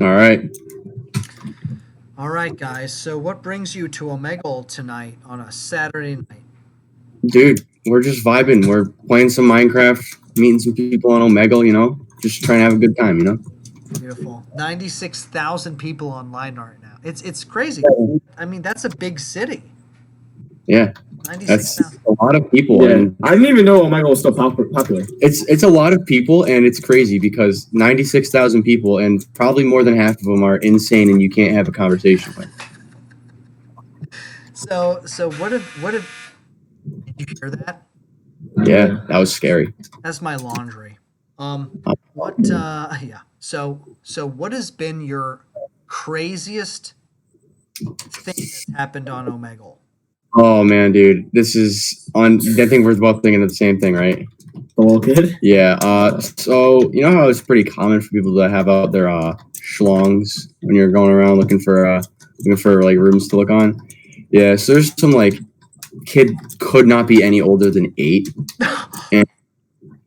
All right. All right, guys. So, what brings you to Omegle tonight on a Saturday night? Dude, we're just vibing. We're playing some Minecraft, meeting some people on Omegle, just trying to have a good time. Beautiful. 96,000 people online right now. It's crazy. I mean, that's a big city. Yeah, that's 96,000. a lot of people, Yeah, and I didn't even know Omegle was still popular. it's a lot of people, and it's crazy because 96,000 people, and probably more than half of them are insane, and you can't have a conversation with. So what if did you hear that? Yeah, that was scary. That's my laundry. What yeah. So what has been your craziest thing that's happened on Omegle? Oh man, dude, this is on. I think we're both thinking of the same thing, right? The little kid. Yeah. So you know how it's pretty common for people to have out their schlongs when you're going around looking for like rooms to look on. Yeah. So there's some like kid could not be any older than 8, and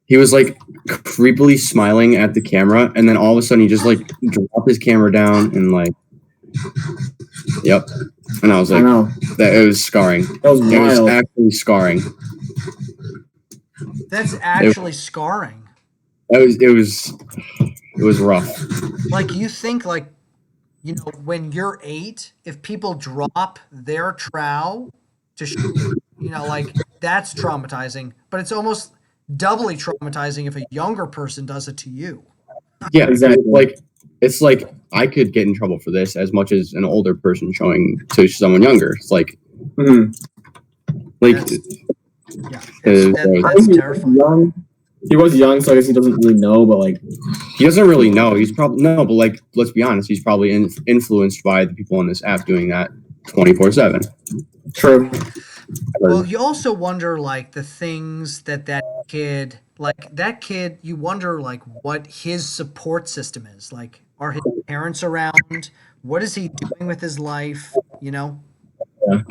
he was like creepily smiling at the camera, and then all of a sudden he just like dropped his camera down and like, yep. And I was I like, know. that it was scarring. That was It was wild. actually scarring. That's actually scarring. It was rough. Like you think like when you're 8, if people drop their trow to show, like that's traumatizing, but it's almost doubly traumatizing if a younger person does it to you. Yeah, Exactly. It's like I could get in trouble for this as much as an older person showing to someone younger. It's like Mhm. That's- Yeah, uh, that's terrifying. Young. He was young, so I guess he doesn't really know. But like, he doesn't really know. He's probably no, but like let's be honest, he's probably influenced by the people on this app doing that 24/7. true. Well, you also wonder like the things that kid, like that kid, you wonder like what his support system is. Like, are his parents around? What is he doing with his life?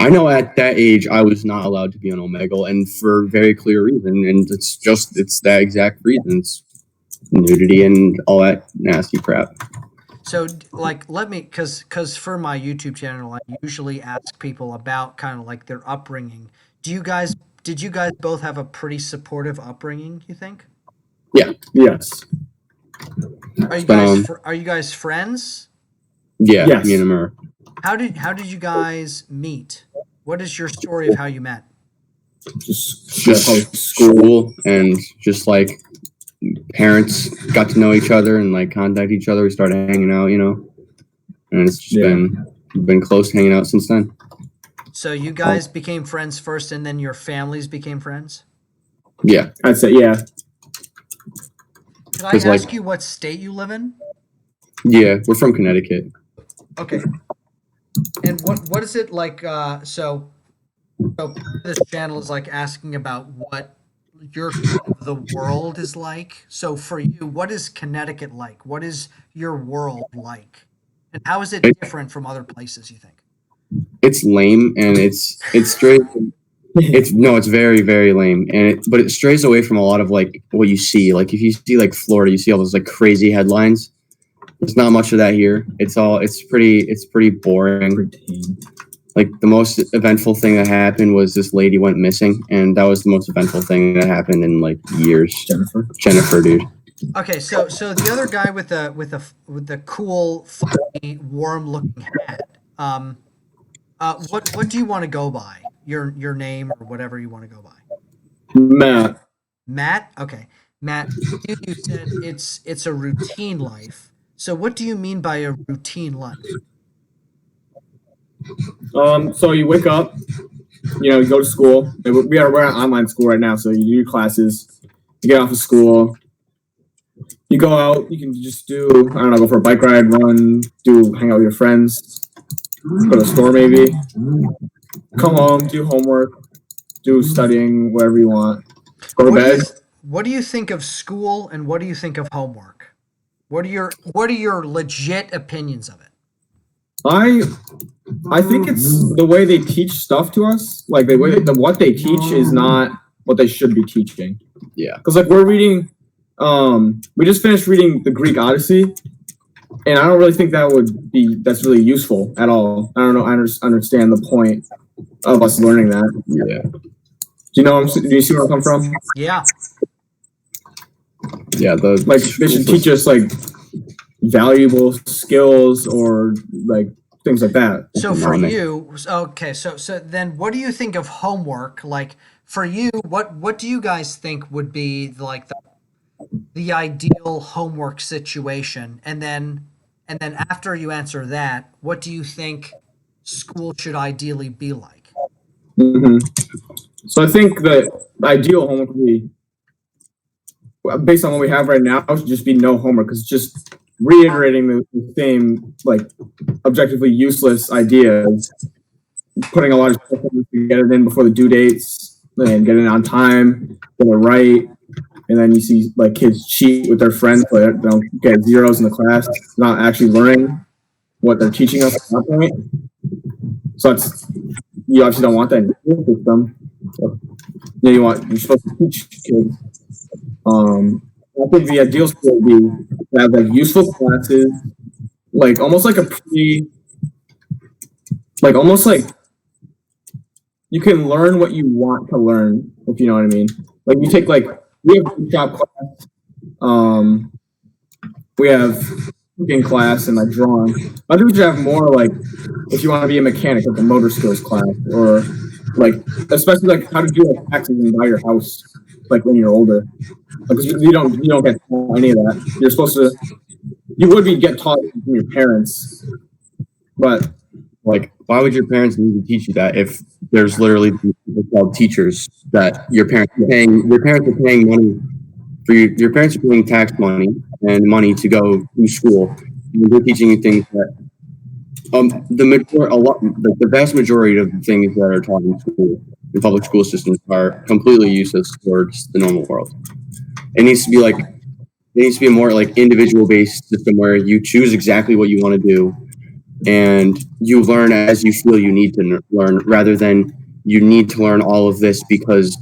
I know at that age I was not allowed to be on Omegle, and for very clear reason, and it's that exact reason. It's nudity and all that nasty crap. So, like, let me, cause for my YouTube channel, I usually ask people about kind of like their upbringing. Did you guys both have a pretty supportive upbringing? You think? Yes. Are you guys friends? Yeah, Yes. me and him are. How did you guys meet? What is your story of how you met? Just probably school and just like parents got to know each other and like contact each other. We started hanging out, and it's just been close hanging out since then. So you guys became friends first, and then your families became friends. Yeah, I'd say yeah. Can I It's like- ask you what state you live in? yeah, we're from Connecticut. Okay. And what is it like? So this channel is like asking about what your view of the world is like. So for you, what is Connecticut like? What is your world like? And how is it different from other places, you think? It's lame and it's straight. It's very very lame, but it strays away from a lot of like what you see. Like if you see like Florida, you see all those like crazy headlines. There's not much of that here. It's pretty boring. Like the most eventful thing that happened was this lady went missing, and that was the most eventful thing that happened in like years. Jennifer, dude. Okay, so the other guy with the cool, funny, warm-looking hat. What do you want to go by? Your name or whatever you want to go by. Matt. Matt? Okay. Matt, you said it's a routine life. So what do you mean by a routine life? So you wake up, you go to school. We're at online school right now, so you do classes. You get off of school. You go out. You can just go for a bike ride, run, hang out with your friends, go to the store maybe, come home, do homework, do studying, whatever you want. Go to bed. What do you think of school and what do you think of homework? What are your legit opinions of it? I think it's the way they teach stuff to us. Like what they teach is not what they should be teaching. Yeah. Because like we're reading, we just finished reading the Greek Odyssey, And I don't really think that's really useful at all. I don't know. I understand the point of us learning that. Yeah. Do you see where I come from? Yeah. Yeah. Like they should teach us like valuable skills or like things like that. So for you, okay, so then what do you think of homework? Like for you, what do you guys think would be like the ideal homework situation? And then after you answer that, what do you think school should ideally be like? Mm-hmm. So I think the ideal homework would be, based on what we have right now, should just be no homework, because it's just reiterating the same like objectively useless ideas, putting a lot of stuff to get it in before the due dates and get it on time, get it right. And then you see like kids cheat with their friends, so they don't get zeros in the class, not actually learning what they're teaching us at that point. So you obviously don't want that in the school system. So, you're supposed to teach kids. I think the ideal school would be to have like useful classes, like almost like almost like you can learn what you want to learn, if you know what I mean. Like you take we have a shop class, we have cooking class and like drawing. I think we should have more like if you want to be a mechanic, like a motor skills class, or like especially like how to do like taxes and buy your house like when you're older. Because you don't get taught any of that. You're supposed to. You would get taught from your parents, but like, why would your parents need to teach you that if there's literally people called teachers that your parents are paying? Your parents are paying money for you. Your parents are paying tax money and money to go to school, and they're teaching you things that the vast majority of the things that are taught in school, in public school systems, are completely useless towards the normal world. It needs to be a more like individual based system where you choose exactly what you want to do and you learn as you feel you need to learn, rather than you need to learn all of this because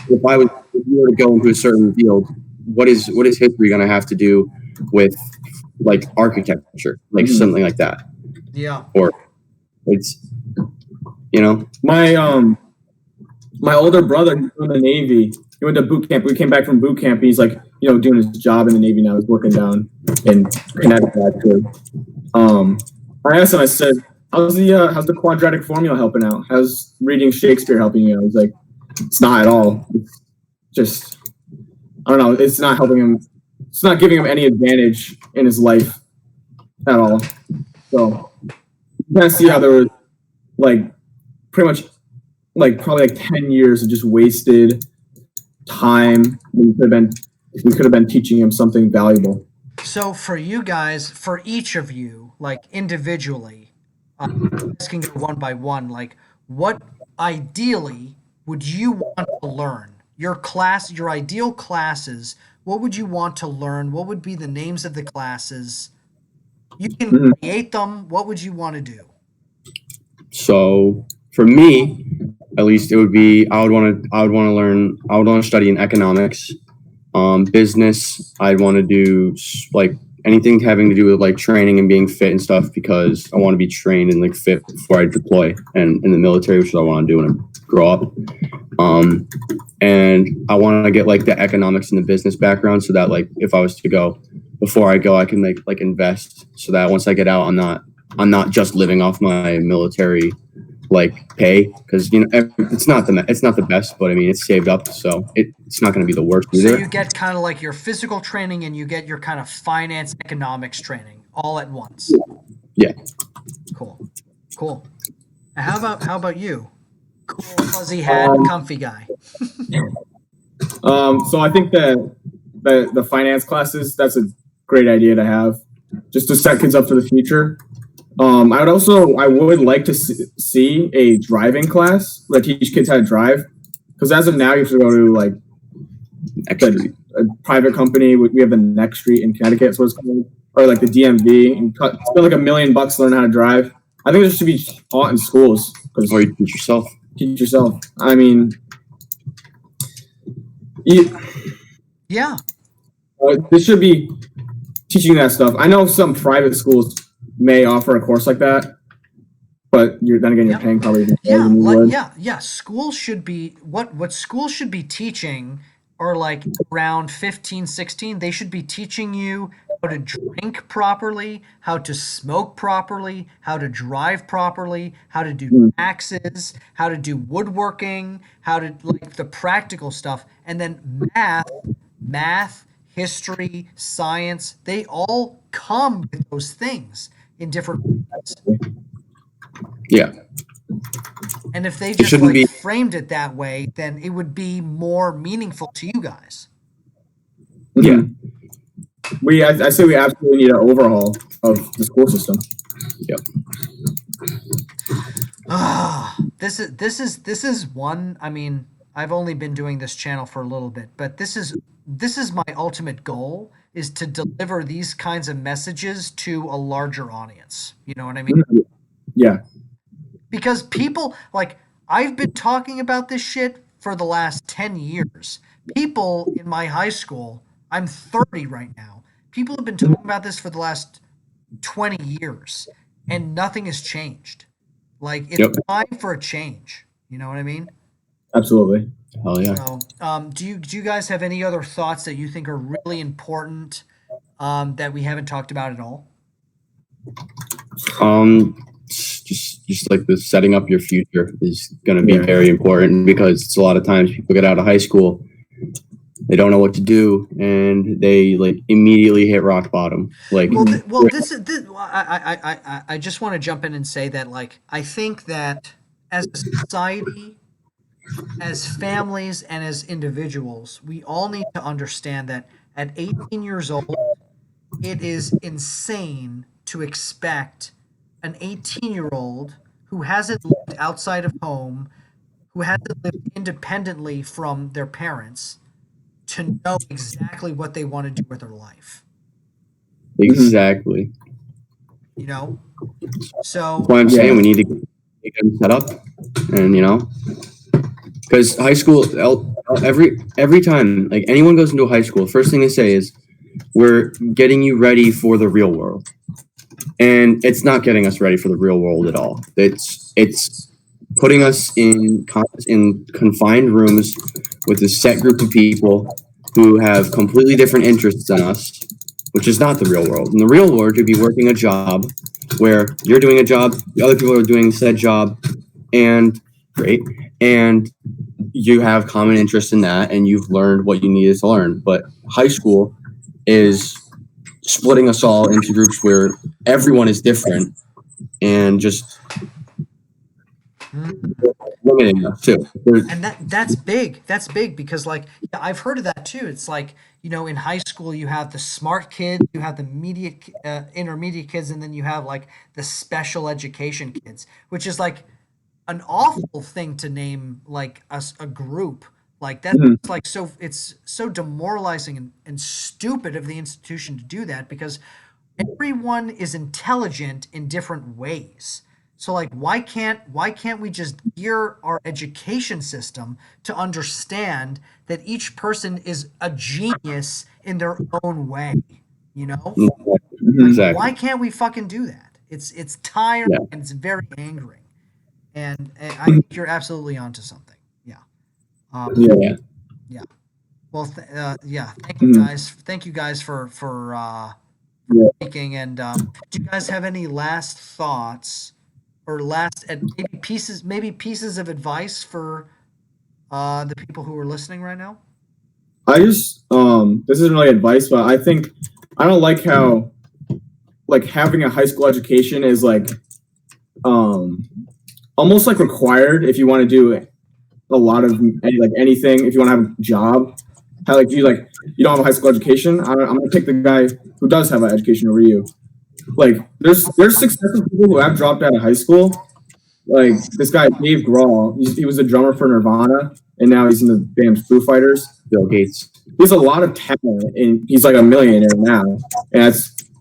if you were to go into a certain field, what is history going to have to do with like architecture, like something like that? Yeah. Or it's my older brother, he's in the Navy. He went to boot camp. We came back from boot camp. He's like, doing his job in the Navy now. He's working down in Connecticut, actually. I asked him, I said, how's the quadratic formula helping out? How's reading Shakespeare helping you out? He's like, it's not at all. It's just, I don't know. It's not helping him. It's not giving him any advantage in his life at all. So you kind of see how there was like pretty much like probably like 10 years of just wasted time. We could have been teaching him something valuable. So for you guys, for each of you, like individually, you guys can go one by one. Like, what ideally would you want to learn? Your ideal classes. What would you want to learn? What would be the names of the classes? You can create them. What would you want to do? So for me, at least, it would be I would want to study in economics, business. I'd want to do like anything having to do with like training and being fit and stuff, because I want to be trained and like fit before I deploy and in the military, which is what I want to do when I grow up. And I want to get like the economics and the business background, so that like if I was to go, before I go, I can like invest, so that once I get out, I'm not just living off my military like pay, because it's not the best, but I mean it's saved up, so it's not going to be the worst either. So you get kind of like your physical training and you get your kind of finance economics training all at once. Yeah. Cool. How about you? Cool fuzzy hat, comfy guy. So I think that the finance classes, that's a great idea to have, just to set kids up for the future. I would like to see a driving class that teach kids how to drive, because as of now, you have to go to like a private company. We have the Next Street in Connecticut, that's what it's called, or like the DMV, and spend like $1 million to learn how to drive. I think this should be taught in schools. Or you teach yourself. I mean, yeah. this should be teaching that stuff. I know some private schools may offer a course like that, but then again, you're paying probably more than you would. Schools should be what schools should be teaching are like around 15, 16. They should be teaching you how to drink properly, how to smoke properly, how to drive properly, how to do taxes, how to do woodworking, how to like the practical stuff, and then math, history, science, they all come with those things in different ways. Yeah. And if they just like framed it that way, then it would be more meaningful to you guys. Yeah. I say we absolutely need an overhaul of the school system. Yep. This is one. I mean, I've only been doing this channel for a little bit, but this is my ultimate goal, is to deliver these kinds of messages to a larger audience. You know what I mean? Yeah. Because people, like, I've been talking about this shit for the last 10 years. People in my high school, I'm 30 right now. People have been talking about this for the last 20 years, and nothing has changed. Like, it's time for a change. You know what I mean? Absolutely. Hell yeah. So, do you guys have any other thoughts that you think are really important that we haven't talked about at all? Just like the setting up your future is going to be very important, because it's a lot of times people get out of high school, they don't know what to do, and they like immediately hit rock bottom. Like, I just want to jump in and say that, like, I think that as a society, as families, and as individuals, we all need to understand that at 18 years old, it is insane to expect an 18-year-old who hasn't lived outside of home, who hasn't lived independently from their parents, to know exactly what they want to do with their life. Exactly. You know? So that's why I'm saying we need to get them set up, and because high school, every time like anyone goes into a high school, the first thing they say is, we're getting you ready for the real world. And it's not getting us ready for the real world at all. It's putting us in confined rooms with a set group of people who have completely different interests than us, which is not the real world. In the real world, you'd be working a job where you're doing a job, the other people are doing said job, and you have common interest in that, and you've learned what you needed to learn. But high school is splitting us all into groups where everyone is different, and just limiting us too. And that's big. That's big, because like I've heard of that too. It's like, in high school you have the smart kids, you have the intermediate kids, and then you have like the special education kids, which is like an awful thing to name like a group. Like that's like it's so demoralizing and stupid of the institution to do that, because everyone is intelligent in different ways. So like why can't we just gear our education system to understand that each person is a genius in their own way, Exactly. Why can't we fucking do that? It's tiring and it's very angering. And I think you're absolutely onto something. Yeah. Well, thank you guys. Thank you guys for speaking. And do you guys have any last thoughts or maybe pieces of advice for the people who are listening right now? I just this isn't really advice, but I don't like how like having a high school education is like almost like required if you want to do a lot of anything. If you want to have a job, how like you don't have a high school education, I'm gonna pick the guy who does have an education over you. Like there's successful people who have dropped out of high school. Like this guy Dave Grohl, he was a drummer for Nirvana, and now he's in the band Foo Fighters. Bill Gates. He has a lot of talent, and he's like a millionaire now. And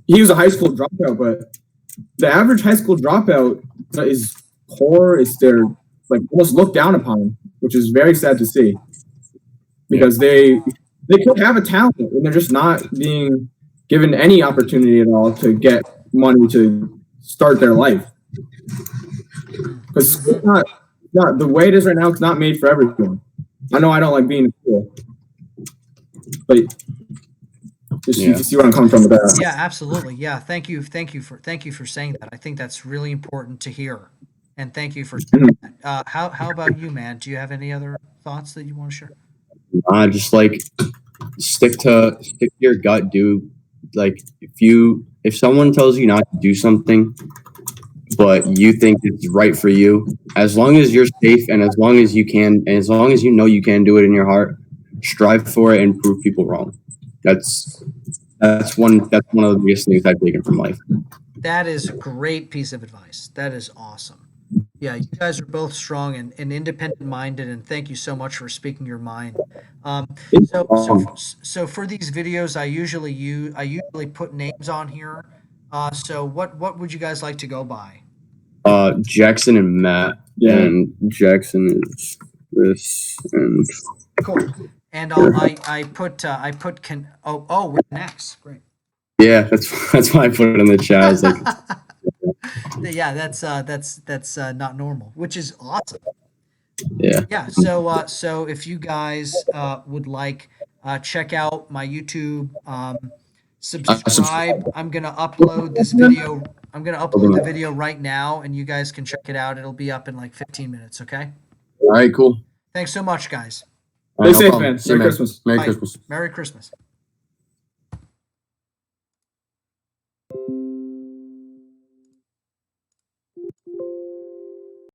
he was a high school dropout, but the average high school dropout is poor. They're like almost looked down upon, which is very sad to see, because they could have a talent and they're just not being given any opportunity at all to get money to start their life. Because it's not the way it is right now. It's not made for everyone. I know I don't like being in school, but you can see where I'm coming from with that. Yeah, absolutely. Yeah, thank you for saying that. I think that's really important to hear, and thank you for saying that. How about you, man? Do you have any other thoughts that you want to share? Just like stick to your gut. Do like if someone tells you not to do something, but you think it's right for you, as long as you're safe and as long as you can, and as long as you know you can do it in your heart, strive for it and prove people wrong. That's one of the biggest things I've taken from life. That is a great piece of advice. That is awesome. Yeah, you guys are both strong and independent minded, and thank you so much for speaking your mind. So for these videos, I usually put names on here. So what would you guys like to go by? Jaxson and Matt. Yeah. And Jaxson is this and Cool. And I put we're next. Great. yeah, that's why I put it in the chat. I was like, Yeah, that's not normal, which is awesome. yeah. Yeah. So if you guys would like check out my YouTube, subscribe. I'm gonna upload this video. I'm gonna upload the video right now, and you guys can check it out. It'll be up in like 15 minutes. Okay. All right, cool. Thanks so much, guys. Stay safe, man. Merry Christmas. Merry Bye. Christmas. Merry Christmas.